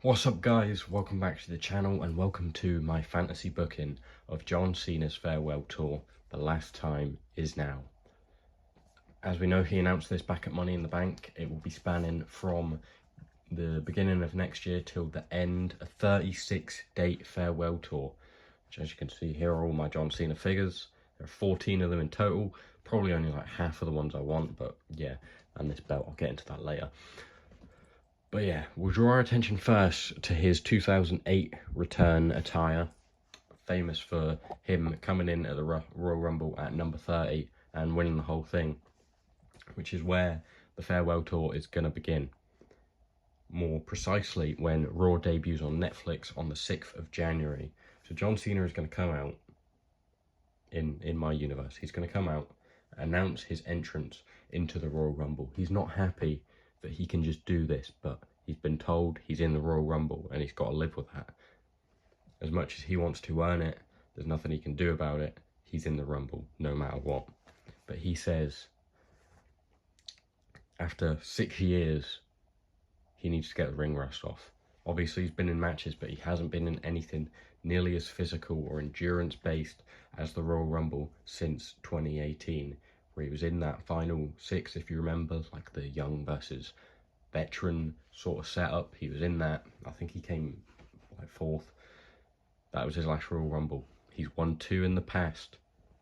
What's up guys, welcome back to the channel and welcome to my fantasy booking of John Cena's farewell tour. The last time is now. As we know, he announced this back at Money in the Bank. It will be spanning from the beginning of next year till the end, a 36-date farewell tour, which, as you can see here, are all my John Cena figures. There are 14 of them in total, probably only like half of the ones I want, but yeah, and this belt, I'll get into that later. But yeah, we'll draw our attention first to his 2008 return attire, famous for him coming in at the Royal Rumble at number 30 and winning the whole thing, which is where the farewell tour is going to begin. More precisely, when Raw debuts on Netflix on the 6th of January. So John Cena is going to come out, in my universe, he's going to come out, announce his entrance into the Royal Rumble. He's not happy that he can just do this, but he's been told he's in the Royal Rumble and he's got to live with that. As much as he wants to earn it, there's nothing he can do about it. He's in the Rumble no matter what. But he says after 6 years he needs to get the ring rust off. Obviously he's been in matches, but he hasn't been in anything nearly as physical or endurance based as the Royal Rumble since 2018, where he was in that final 6, if you remember, like the young versus veteran sort of setup. He was in that. I think he came like 4th. That was his last Royal Rumble. He's won 2 in the past.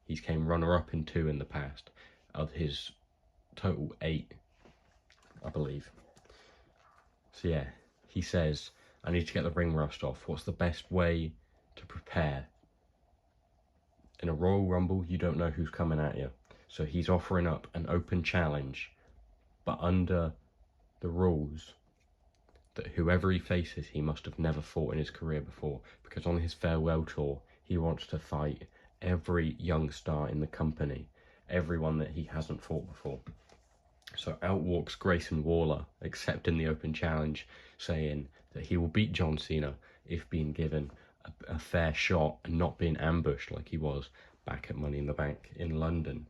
He's came runner-up in 2 in the past. Of his total 8, I believe. So yeah, he says, I need to get the ring rust off. What's the best way to prepare? In a Royal Rumble, you don't know who's coming at you. So he's offering up an open challenge, but under the rules that whoever he faces, he must have never fought in his career before, because on his farewell tour, he wants to fight every young star in the company, everyone that he hasn't fought before. So out walks Grayson Waller, accepting the open challenge, saying that he will beat John Cena if being given a fair shot and not being ambushed like he was back at Money in the Bank in London.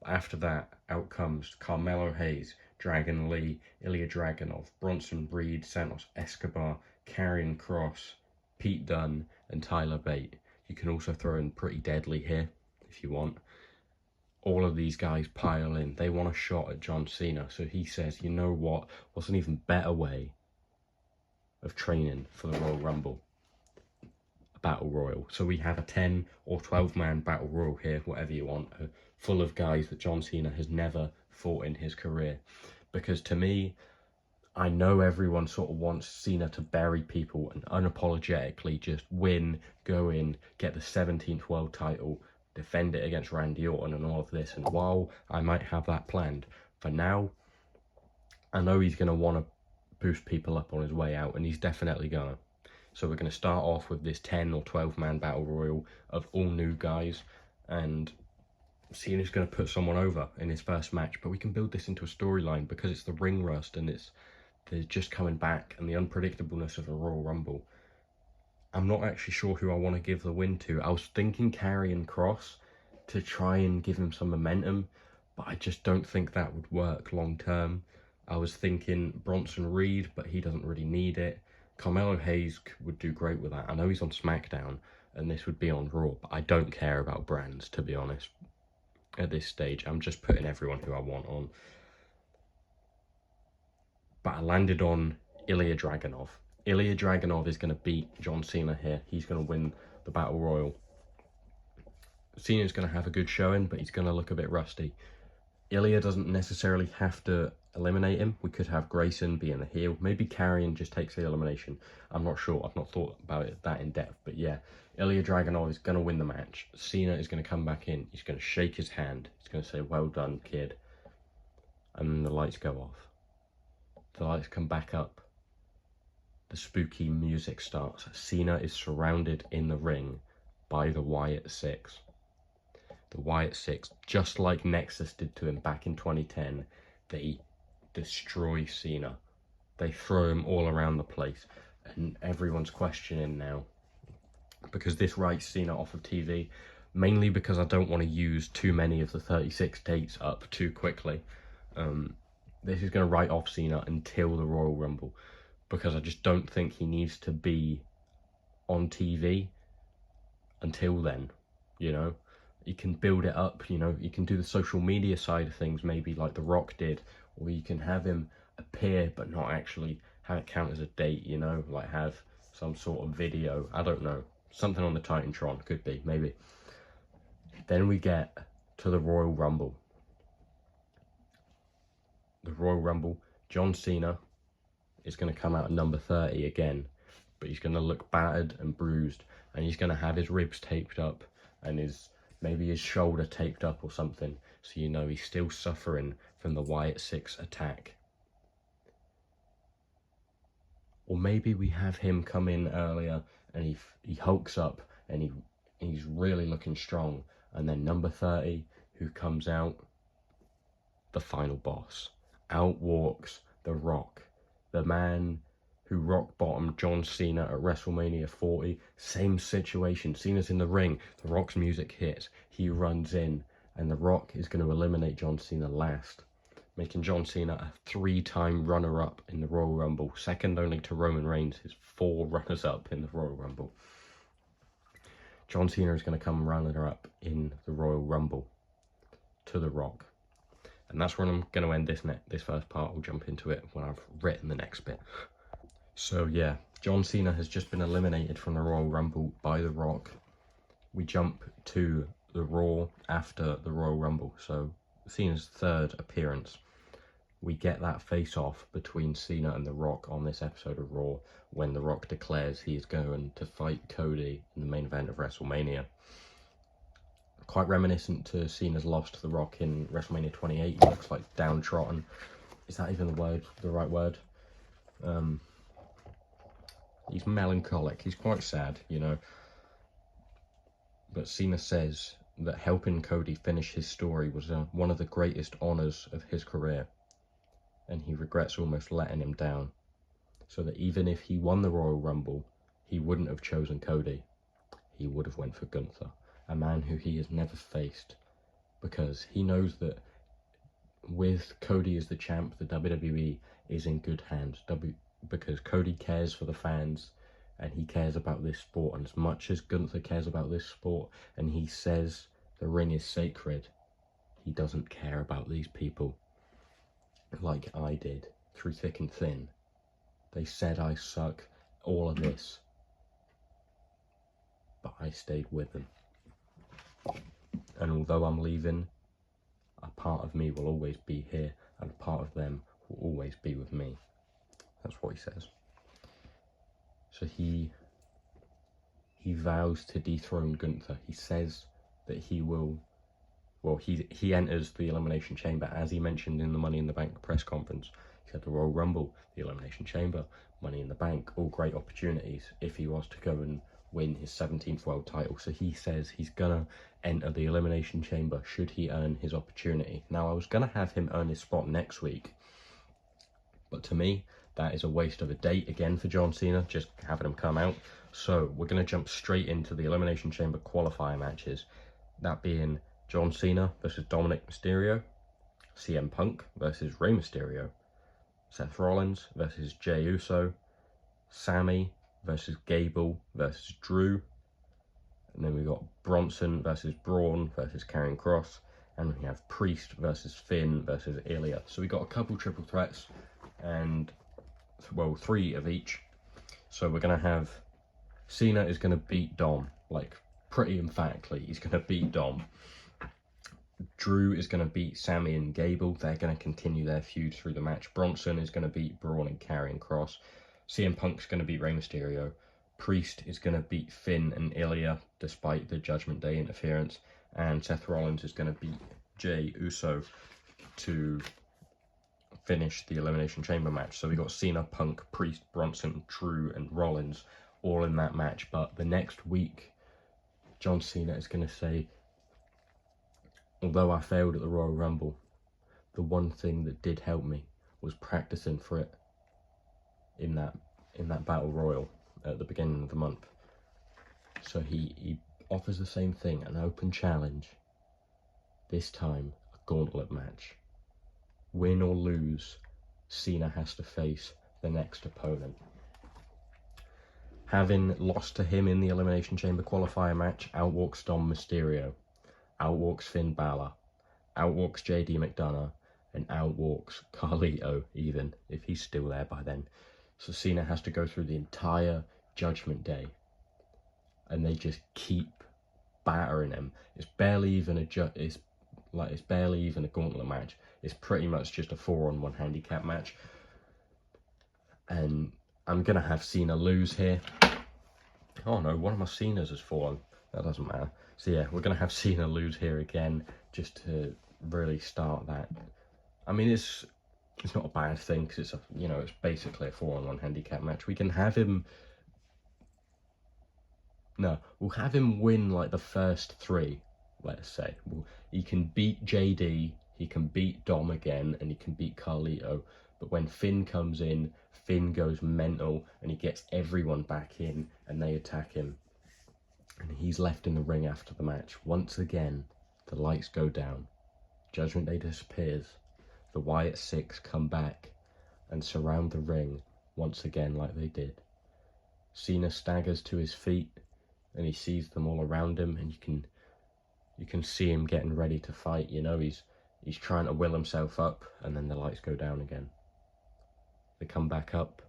After that, out comes Carmelo Hayes, Dragon Lee, Ilya Dragunov, Bronson Reed, Santos Escobar, Karrion Kross, Pete Dunne, and Tyler Bate. You can also throw in Pretty Deadly here if you want. All of these guys pile in. They want a shot at John Cena. So he says, you know what? What's an even better way of training for the Royal Rumble? A Battle Royal. So we have a 10 or 12 man Battle Royal here, whatever you want, full of guys that John Cena has never fought in his career. Because to me, I know everyone sort of wants Cena to bury people and unapologetically just win, go in, get the 17th world title, defend it against Randy Orton and all of this. And while I might have that planned, for now, I know he's going to want to boost people up on his way out, and he's definitely going to. So we're going to start off with this 10 or 12 man Battle Royal of all new guys, and Cena's going to put someone over in his first match. But we can build this into a storyline because it's the ring rust and they're just coming back and the unpredictableness of a Royal Rumble. I'm not actually sure who I want to give the win to. I was thinking Karrion Kross to try and give him some momentum, but I just don't think that would work long term. I was thinking Bronson Reed, but he doesn't really need it. Carmelo Hayes would do great with that. I know he's on SmackDown and this would be on Raw, but I don't care about brands, to be honest. At this stage, I'm just putting everyone who I want on. But I landed on Ilya Dragunov. Ilya Dragunov is going to beat John Cena here. He's going to win the Battle Royal. Cena's going to have a good showing, but he's going to look a bit rusty. Ilya doesn't necessarily have to eliminate him. We could have Grayson being the heel. Maybe Karrion just takes the elimination. I'm not sure. I've not thought about it that in depth. But yeah, Ilya Dragunov is going to win the match. Cena is going to come back in. He's going to shake his hand. He's going to say, well done, kid. And then the lights go off. The lights come back up. The spooky music starts. Cena is surrounded in the ring by the Wyatt Six. The Wyatt Six, just like Nexus did to him back in 2010, they destroy Cena. They throw him all around the place. And everyone's questioning now, because this writes Cena off of TV, mainly because I don't want to use too many of the 36 dates up too quickly. This is going to write off Cena until the Royal Rumble. because I just don't think he needs to be on TV until then, you know. You can build it up, you know, you can do the social media side of things, maybe like The Rock did, or you can have him appear but not actually have it count as a date, you know, like have some sort of video, I don't know, something on the Titantron, could be, maybe. Then we get to the Royal Rumble. The Royal Rumble, John Cena is going to come out at number 30 again, but he's going to look battered and bruised, and he's going to have his ribs taped up and maybe his shoulder taped up or something, so you know he's still suffering from the Wyatt 6 attack. Or maybe we have him come in earlier and he hulks up and he's really looking strong, and then number 30, who comes out, the final boss. Out walks The Rock, the man who rock bottomed John Cena at WrestleMania 40. Same situation. Cena's in the ring. The Rock's music hits. He runs in, and The Rock is going to eliminate John Cena last, making John Cena a 3-time runner-up in the Royal Rumble, second only to Roman Reigns, his 4 runners-up in the Royal Rumble. John Cena is going to come runner-up in the Royal Rumble to The Rock. And that's where I'm going to end this first part. We'll jump into it when I've written the next bit. So yeah, John Cena has just been eliminated from the Royal Rumble by The Rock. We jump to the Raw after the Royal Rumble. So Cena's 3rd appearance. We get that face-off between Cena and The Rock on this episode of Raw, when The Rock declares he is going to fight Cody in the main event of WrestleMania. Quite reminiscent to Cena's loss to The Rock in WrestleMania 28. He looks like downtrodden. Is that even the right word? He's melancholic. He's quite sad, you know. But Cena says that helping Cody finish his story was one of the greatest honours of his career, and he regrets almost letting him down. So that even if he won the Royal Rumble, he wouldn't have chosen Cody. He would have went for Gunther, a man who he has never faced, because he knows that with Cody as the champ, the WWE is in good hands. Because Cody cares for the fans, and he cares about this sport, and as much as Gunther cares about this sport, and he says the ring is sacred, he doesn't care about these people like I did, through thick and thin. They said I suck, all of this, but I stayed with them. And although I'm leaving, a part of me will always be here, and a part of them will always be with me. That's what he says. So he vows to dethrone Gunther. He says that he will, well, he enters the Elimination Chamber, as he mentioned in the Money in the Bank press conference. He said the Royal Rumble, the Elimination Chamber, Money in the Bank, all great opportunities if he was to go and win his 17th world title. So he says he's gonna enter the Elimination Chamber should he earn his opportunity. Now, I was gonna have him earn his spot next week, but to me, that is a waste of a date again for John Cena, just having him come out. So we're going to jump straight into the Elimination Chamber qualifier matches. That being John Cena versus Dominic Mysterio, CM Punk versus Rey Mysterio, Seth Rollins versus Jey Uso, Sami versus Gable versus Drew, and then we've got Bronson versus Braun versus Karrion Kross, and we have Priest versus Finn versus Ilya. So we got a couple triple threats, and well, 3 of each. So we're going to have Cena is going to beat Dom, like pretty emphatically. He's going to beat Dom. Drew is going to beat Sami and Gable. They're going to continue their feud through the match. Bronson is going to beat Braun and Karrion Kross. CM Punk's going to beat Rey Mysterio. Priest is going to beat Finn and Ilya despite the Judgment Day interference. And Seth Rollins is going to beat Jey Uso to finish the Elimination Chamber match. So we got Cena, Punk, Priest, Bronson, Drew and Rollins all in that match. But the next week, John Cena is going to say, although I failed at the Royal Rumble, the one thing that did help me was practicing for it in that Battle Royal at the beginning of the month. So he offers the same thing, an open challenge, this time a gauntlet match. Win or lose, Cena has to face the next opponent. Having lost to him in the Elimination Chamber qualifier match, outwalks Dom Mysterio, outwalks Finn Balor, outwalks JD McDonough, and outwalks Carlito, even if he's still there by then. So Cena has to go through the entire Judgment Day, and they just keep battering him. It's barely even a gauntlet match. It's pretty much just a 4-on-1 handicap match, and I'm gonna have Cena lose here. Oh no, one of my Cenas has fallen. That doesn't matter. So yeah, we're gonna have Cena lose here again, just to really start that. I mean, it's not a bad thing, because it's it's basically a 4-on-1 handicap match. We can have him. No, we'll have him win like the first 3. Let's say he can beat JD, he can beat Dom again, and he can beat Carlito. But when Finn comes in, Finn goes mental, and he gets everyone back in, and they attack him. And he's left in the ring after the match. Once again, the lights go down. Judgment Day disappears. The Wyatt Six come back and surround the ring once again like they did. Cena staggers to his feet, and he sees them all around him, and you can see him getting ready to fight. He's trying to will himself up, and then the lights go down again. They come back up.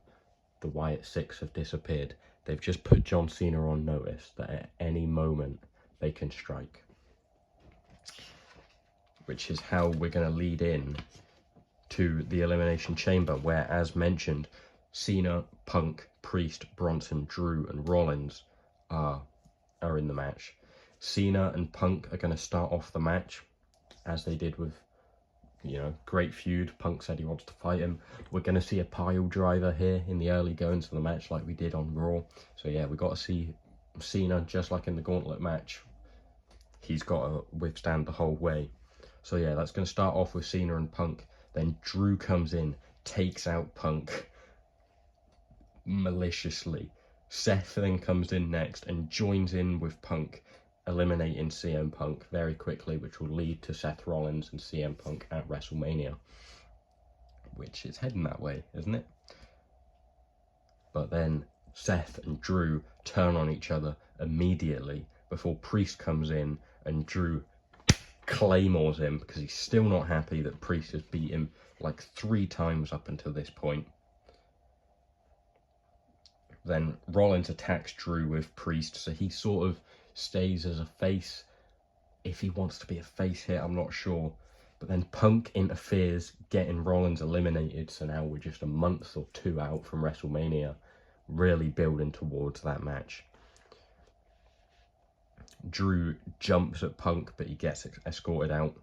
The Wyatt Six have disappeared. They've just put John Cena on notice that at any moment they can strike. Which is how we're going to lead in to the Elimination Chamber, where, as mentioned, Cena, Punk, Priest, Bronson, Drew, and Rollins are in the match. Cena and Punk are going to start off the match, as they did with, great feud. Punk said he wants to fight him. We're going to see a pile driver here in the early goings of the match, like we did on Raw. So yeah, we got to see Cena, just like in the gauntlet match. He's got to withstand the whole way. So yeah, that's going to start off with Cena and Punk. Then Drew comes in, takes out Punk maliciously. Seth then comes in next and joins in with Punk, eliminating CM Punk very quickly, which will lead to Seth Rollins and CM Punk at WrestleMania, which is heading that way, isn't it? But then Seth and Drew turn on each other immediately before Priest comes in, and Drew claymores him because he's still not happy that Priest has beat him like 3 times up until this point. Then Rollins attacks Drew with Priest, so he sort of stays as a face. If he wants to be a face here, I'm not sure. But then Punk interferes, getting Rollins eliminated, so now we're just a month or 2 out from WrestleMania, really building towards that match. Drew jumps at Punk, but he gets escorted out.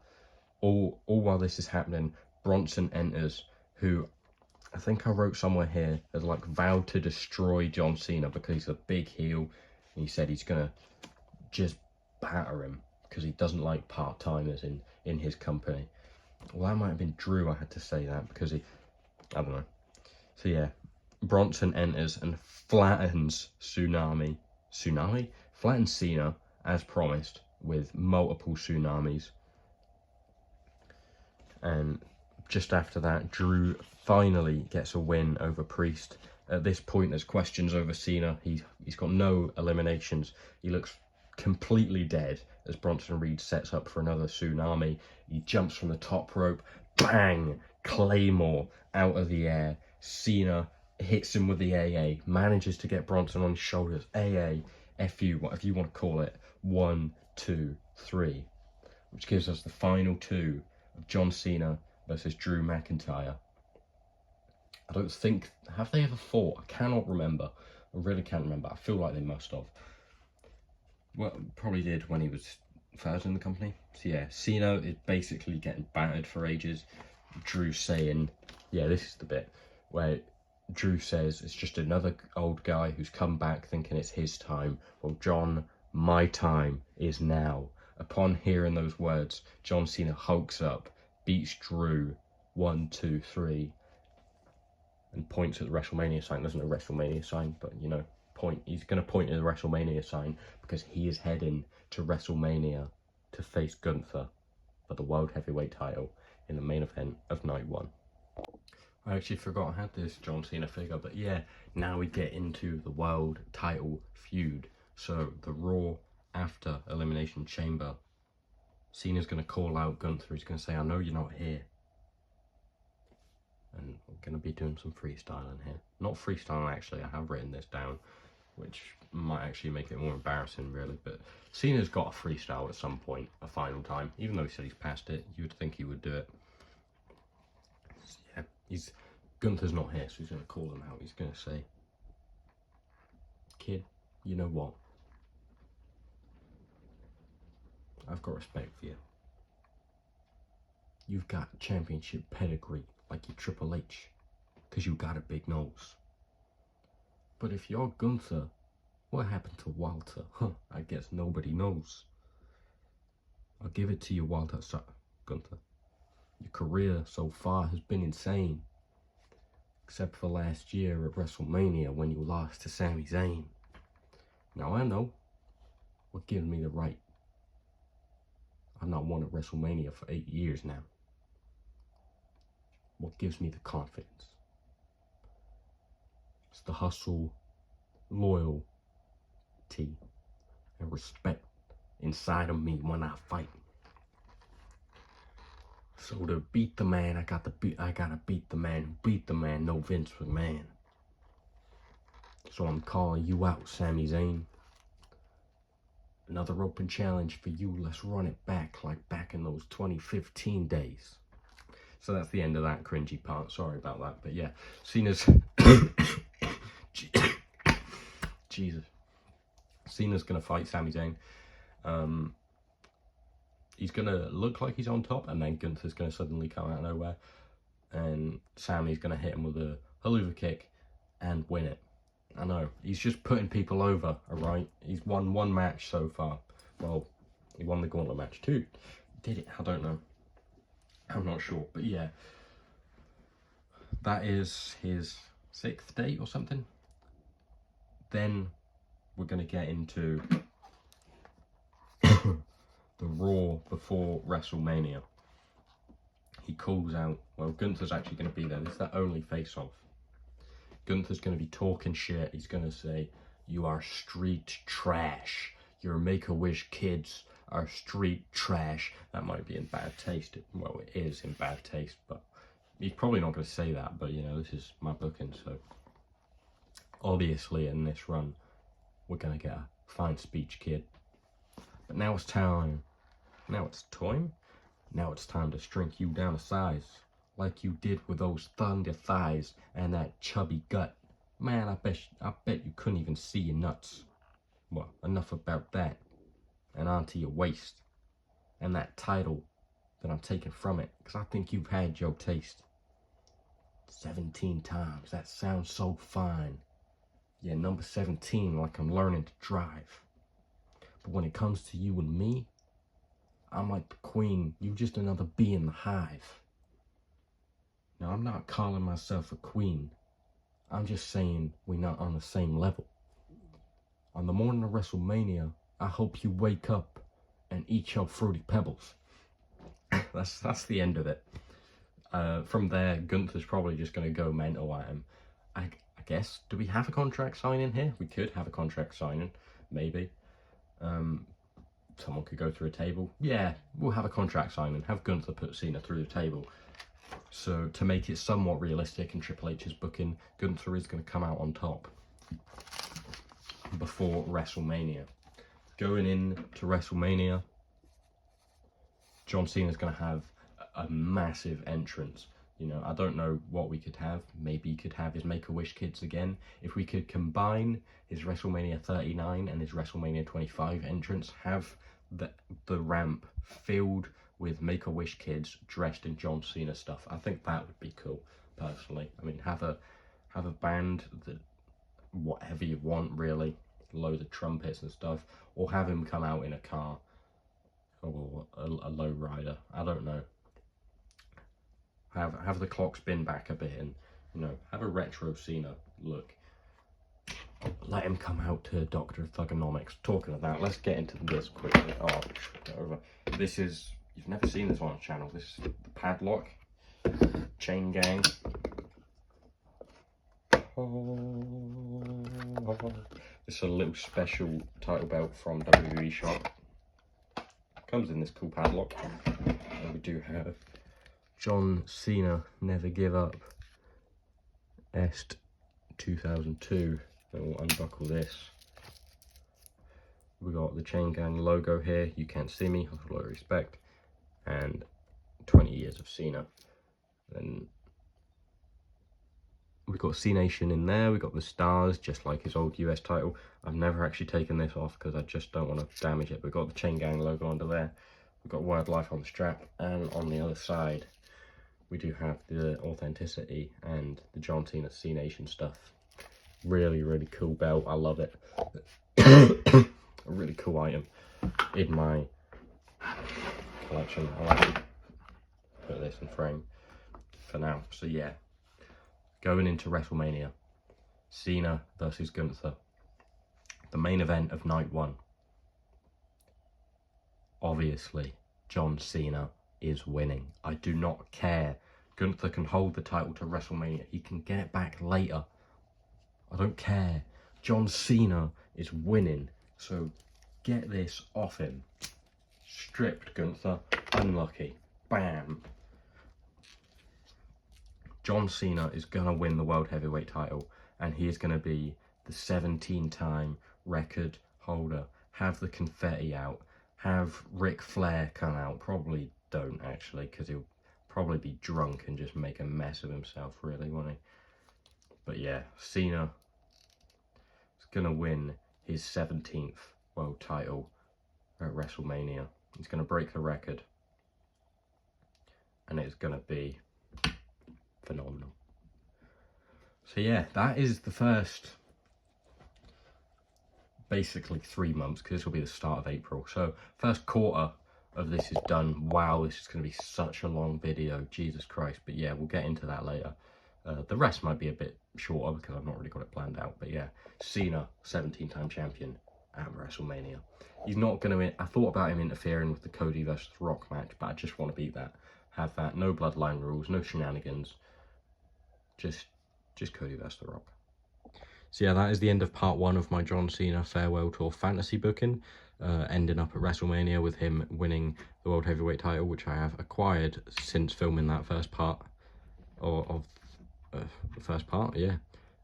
All while this is happening, Bronson enters, who I think I wrote somewhere here has like vowed to destroy John Cena because he's a big heel, and he said he's gonna just batter him because he doesn't like part-timers in his company. Well, that might have been Drew. I had to say that because I don't know. So yeah, Bronson enters and flattens flattens Cena as promised with multiple tsunamis. And just after that, Drew finally gets a win over Priest. At this point, there's questions over Cena. He's got no eliminations. He looks completely dead as Bronson Reed sets up for another tsunami. He jumps from the top rope, bang, Claymore out of the air. Cena hits him with the AA, manages to get Bronson on his shoulders. AA, FU, whatever you want to call it. 1, 2, 3, which gives us the final 2 of John Cena versus Drew McIntyre. I don't think, have they ever fought? I cannot remember. I really can't remember. I feel like they must have. Well, probably did when he was first in the company. So yeah, Cena is basically getting battered for ages. Drew saying, yeah, this is the bit where Drew says it's just another old guy who's come back thinking it's his time. Well, John, my time is now. Upon hearing those words, John Cena hulks up, beats Drew 1, 2, 3, and points at the WrestleMania sign. There's no WrestleMania sign, but he's going to point at the WrestleMania sign because he is heading to WrestleMania to face Gunther for the World Heavyweight title in the main event of night 1. I actually forgot I had this John Cena figure, but yeah, now we get into the world title feud. So the Raw after Elimination Chamber, Cena's going to call out Gunther. He's going to say, I know you're not here. And we're going to be doing some freestyling here. Not freestyling, actually. I have written this down, which might actually make it more embarrassing, really. But Cena's got a freestyle at some point, a final time. Even though he said he's past it, you would think he would do it. Yeah, Gunther's not here, so he's going to call him out. He's going to say, kid, you know what? I've got respect for you. You've got championship pedigree like you Triple H, because you got a big nose. But if you're Gunther, what happened to Walter? I guess nobody knows. I'll give it to you, Walter. Sorry, Gunther. Your career so far has been insane. Except for last year at WrestleMania when you lost to Sami Zayn. Now I know what gives me the right. I've not won at WrestleMania for 8 years now. What gives me the confidence? It's the hustle, loyalty, and respect inside of me when I fight. So to beat the man, I gotta beat the man who beat the man, no Vince McMahon. So I'm calling you out, Sami Zayn. Another open challenge for you. Let's run it back like back in those 2015 days. So that's the end of that cringy part. Sorry about that. But yeah, Cena's... Jesus. Cena's going to fight Sami Zayn. He's going to look like he's on top, and then Gunther's going to suddenly come out of nowhere. And Sami's going to hit him with a haluva kick and win it. I know, he's just putting people over, alright? He's won one match so far. Well, he won the gauntlet match too. Did it? I don't know. I'm not sure, but yeah. That is his 6th date or something. Then we're going to get into the Raw before WrestleMania. He calls out, well, Gunther's actually going to be there. This is their only face-off. Gunther's going to be talking shit. He's going to say, you are street trash. Your Make-A-Wish kids are street trash. That might be in bad taste. Well, it is in bad taste, but he's probably not going to say that. But, you know, this is my booking, so obviously in this run, we're going to get a fine speech kid. But now it's time. Now it's time. Now it's time to shrink you down a size. Like you did with those thunder thighs and that chubby gut. Man, I bet you couldn't even see your nuts. Well, enough about that. And onto your waist. And that title that I'm taking from it. Because I think you've had your taste. 17 times. That sounds so fine. Yeah, number 17, like I'm learning to drive. But when it comes to you and me, I'm like the queen. You just another bee in the hive. Now, I'm not calling myself a queen. I'm just saying we're not on the same level. On the morning of WrestleMania, I hope you wake up and eat your Fruity Pebbles. That's the end of it. From there, Gunther's probably just going to go mental at him. I guess, do we have a contract signing here? We could have a contract signing, maybe. Someone could go through a table. Yeah, we'll have a contract signing. Have Gunther put Cena through the table. So, to make it somewhat realistic in Triple H's booking, Gunther is going to come out on top before WrestleMania. Going into WrestleMania, John Cena's going to have a massive entrance. You know, I don't know what we could have. Maybe he could have his Make-A-Wish kids again. If we could combine his WrestleMania 39 and his WrestleMania 25 entrance, have the ramp filled with Make-A-Wish kids dressed in John Cena stuff. I think that would be cool, personally. I mean, have a band that whatever you want, really, loads of trumpets and stuff, or have him come out in a car or a low rider. I don't know. Have the clock spin back a bit and, you know, have a retro Cena look. Let him come out to Dr. Thugonomics. Talking of that, let's get into this quickly. Oh, over. This is, you've never seen this on the channel. This is the padlock, chain gang. It's a little special title belt from WWE shop. Comes in this cool padlock. And we do have John Cena Never Give Up Est 2002. Then we'll unbuckle this. We got the Chain Gang logo here. You can't see me, with a lot of respect. And 20 years of Cena. Then we've got C Nation in there. We've got the stars, just like his old US title. I've never actually taken this off because I just don't want to damage it. We've got the Chain Gang logo under there. We've got Word Life on the strap. And on the other side, we do have the Authenticity and the John Cena C Nation stuff. Really, really cool belt. I love it. A really cool item in my collection. I'll actually put this in frame for now. So yeah, going into WrestleMania, Cena versus Gunther, the main event of night one. Obviously, John Cena is winning. I do not care. Gunther can hold the title to WrestleMania. He can get it back later. I don't care. John Cena is winning. So get this off him. Stripped, Gunther. Unlucky. Bam. John Cena is going to win the World Heavyweight title. And he is going to be the 17-time record holder. Have the confetti out. Have Ric Flair come out. Probably don't, actually, because he'll probably be drunk and just make a mess of himself, really, won't he? But yeah, Cena is going to win his 17th world title at WrestleMania. He's going to break the record. And it's going to be phenomenal. So yeah, that is the first, basically 3 months, because this will be the start of April. So first quarter of this is done. Wow, this is going to be such a long video. Jesus Christ. But yeah, we'll get into that later. The rest might be a bit shorter because I've not really got it planned out. But yeah, Cena, 17-time champion at WrestleMania. He's not going to... I thought about him interfering with the Cody versus Rock match, but I just want to beat that. Have that. No bloodline rules, no shenanigans. Just Cody versus The Rock. So yeah, that is the end of part 1 of my John Cena Farewell Tour fantasy booking. Ending up at WrestleMania with him winning the World Heavyweight title, which I have acquired since filming that first part of the first part, yeah.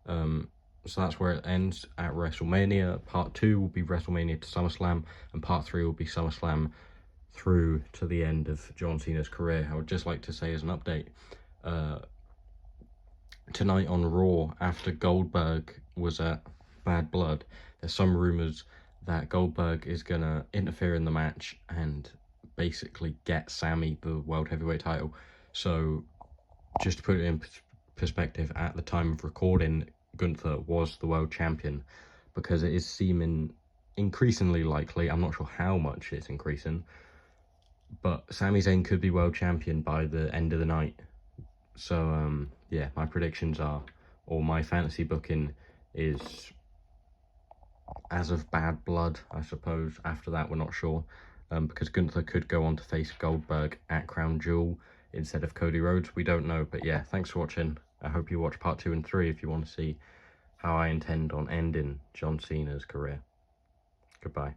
So that's where it ends at WrestleMania. Part 2 will be WrestleMania to SummerSlam, and part 3 will be SummerSlam through to the end of John Cena's career. I would just like to say as an update, tonight on Raw, after Goldberg was at Bad Blood, there's some rumours that Goldberg is going to interfere in the match and basically get Sammy the World Heavyweight title. So just to put it in perspective, at the time of recording, Gunther was the world champion, because it is seeming increasingly likely, I'm not sure how much it's increasing, but Sami Zayn could be world champion by the end of the night. So yeah, my predictions are, or my fantasy booking is as of Bad Blood, I suppose. After that, we're not sure, because Gunther could go on to face Goldberg at Crown Jewel instead of Cody Rhodes. We don't know, but yeah, thanks for watching. I hope you watch part 2 and 3 if you want to see how I intend on ending John Cena's career. Goodbye.